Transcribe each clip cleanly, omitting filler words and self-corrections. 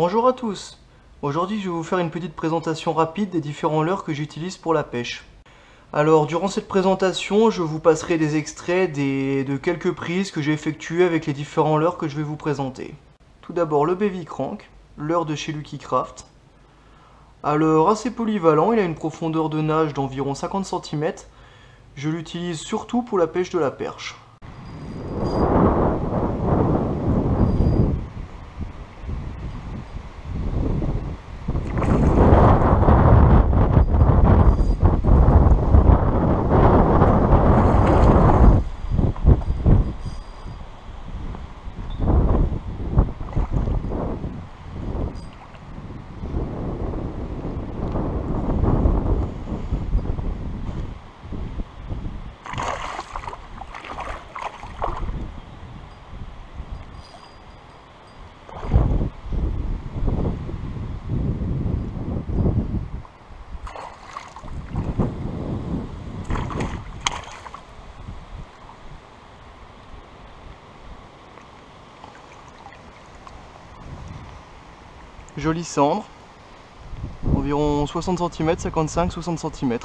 Bonjour à tous. Aujourd'hui, je vais vous faire une petite présentation rapide des différents leurres que j'utilise pour la pêche. Alors, durant cette présentation, je vous passerai des extraits de quelques prises que j'ai effectuées avec les différents leurres que je vais vous présenter. Tout d'abord, le Baby Crank, leurre de chez Lucky Craft. Un leurre assez polyvalent, il a une profondeur de nage d'environ 50 cm. Je l'utilise surtout pour la pêche de la perche. Jolie cendre, environ 60 cm, 55-60 cm.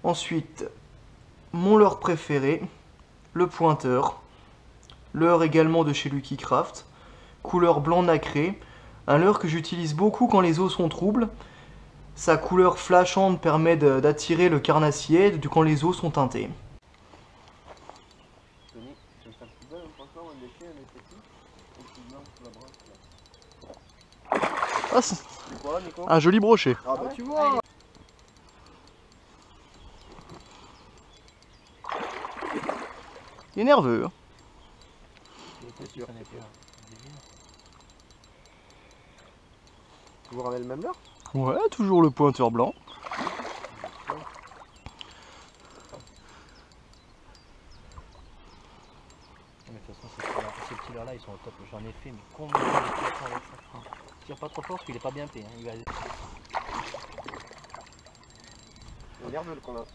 Ensuite, mon leurre préféré, le pointeur. Leurre également de chez Lucky Craft, couleur blanc nacré. Un leurre que j'utilise beaucoup quand les eaux sont troubles. Sa couleur flashante permet d'attirer le carnassier quand les eaux sont teintées. Ah, un joli brochet. Ah bah tu vois. Il est nerveux. Hein. Toujours avec le même leurre? Ouais, toujours le pointeur blanc. Mais de toute façon, ces petits leurres là ils sont au top. J'en ai fait, mais combien de fois avec ça? Tire pas trop fort parce qu'il est pas bien fait. Hein. Il va... Il est nerveux le qu'on a.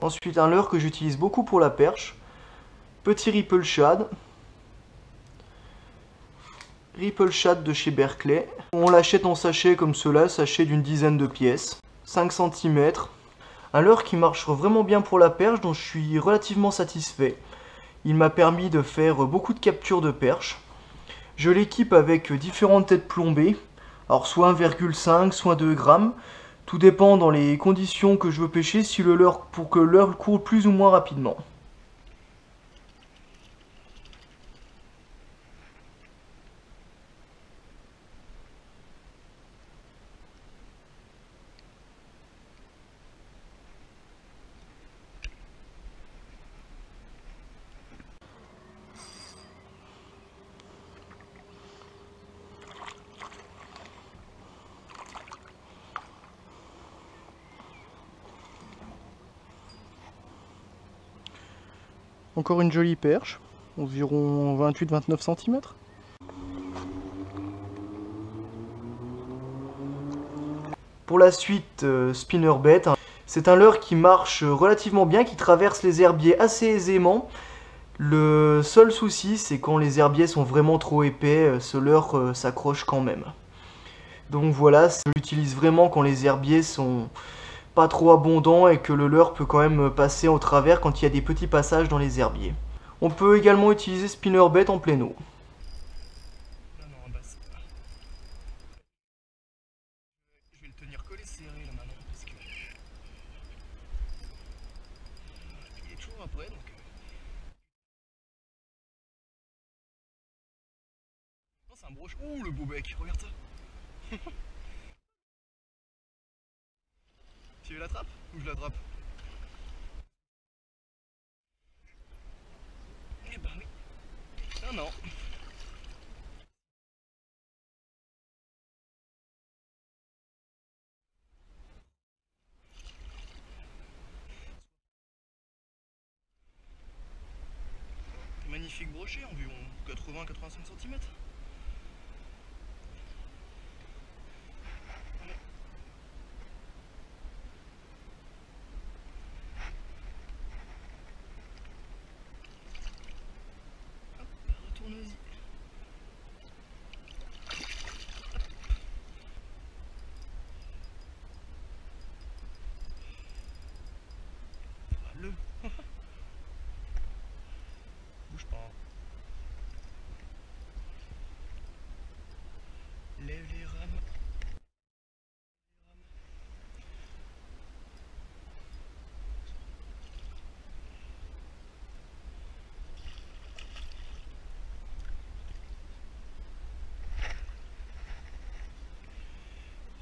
Ensuite, un leurre que j'utilise beaucoup pour la perche. Petit Ripple Shad. Ripple Shad de chez Berkeley. On l'achète en sachet comme cela, sachet d'une dizaine de pièces. 5 cm. Un leurre qui marche vraiment bien pour la perche, dont je suis relativement satisfait. Il m'a permis de faire beaucoup de captures de perche. Je l'équipe avec différentes têtes plombées. Alors soit 1,5, soit 2 grammes. Tout dépend dans les conditions que je veux pêcher si le leurre, pour que le leurre court plus ou moins rapidement. Encore une jolie perche, environ 28-29 cm. Pour la suite, spinnerbait. C'est un leurre qui marche relativement bien, qui traverse les herbiers assez aisément. Le seul souci, c'est quand les herbiers sont vraiment trop épais, ce leurre s'accroche quand même. Donc voilà, je l'utilise vraiment quand les herbiers sont pas trop abondants et que le leurre peut quand même passer au travers quand il y a des petits passages dans les herbiers. On peut également utiliser spinnerbait en pleine eau. Je vais le tenir collé serré là maintenant parce que il est toujours après donc. Oh, c'est un broche. Ouh le beau bec, regarde ça. Tu veux la trappe ou je l'attrape? Eh ben oui. Non non. magnifique brochet, environ 80-85 cm. Retourne-y. Le. Bouge pas. Lève les rames.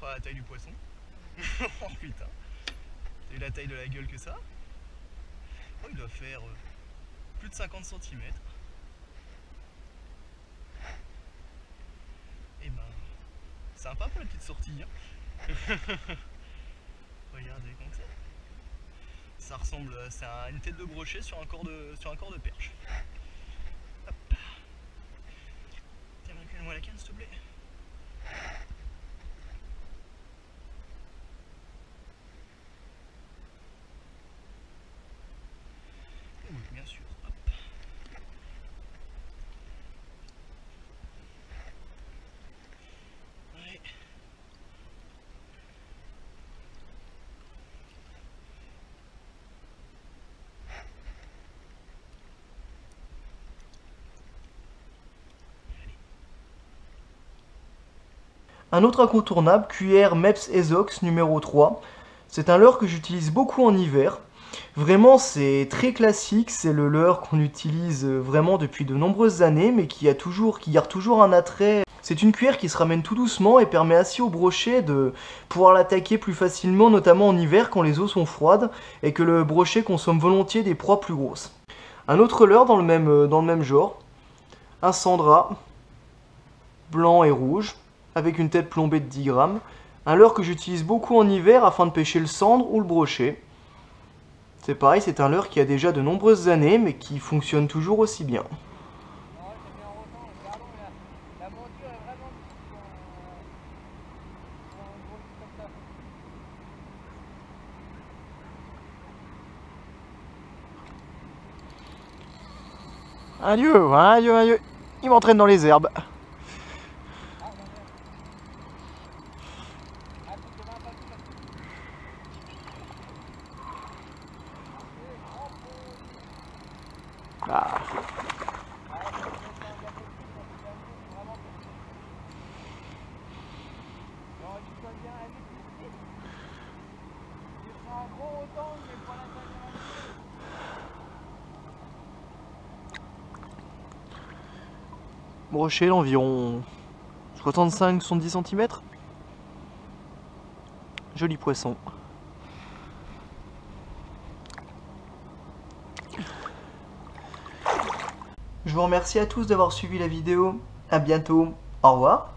Oh, la taille du poisson. Oh putain. T'as vu la taille de la gueule que ça? Oh, il doit faire plus de 50 cm. Et ben, sympa pour la petite sortie. Hein. Regardez comme ça. Ça ressemble, c'est une tête de brochet sur un corps de perche. Hop. Tiens, recule-moi la canne s'il te plaît. Oui, bien sûr. Hop. Ouais. Un autre incontournable, cuillère Mepps Ezox numéro 3. C'est un leurre que j'utilise beaucoup en hiver. Vraiment, c'est très classique, c'est le leurre qu'on utilise vraiment depuis de nombreuses années, mais qui garde toujours un attrait. C'est une cuillère qui se ramène tout doucement et permet ainsi au brochet de pouvoir l'attaquer plus facilement, notamment en hiver quand les eaux sont froides et que le brochet consomme volontiers des proies plus grosses. Un autre leurre dans le même genre, un Sandra, blanc et rouge, avec une tête plombée de 10 grammes. Un leurre que j'utilise beaucoup en hiver afin de pêcher le sandre ou le brochet. C'est pareil, c'est un leurre qui a déjà de nombreuses années, mais qui fonctionne toujours aussi bien. Adieu, adieu, adieu. Il m'entraîne dans les herbes. Ah. Brochet d'environ 65-70 cm. Joli poisson. Je vous remercie à tous d'avoir suivi la vidéo. À bientôt. Au revoir.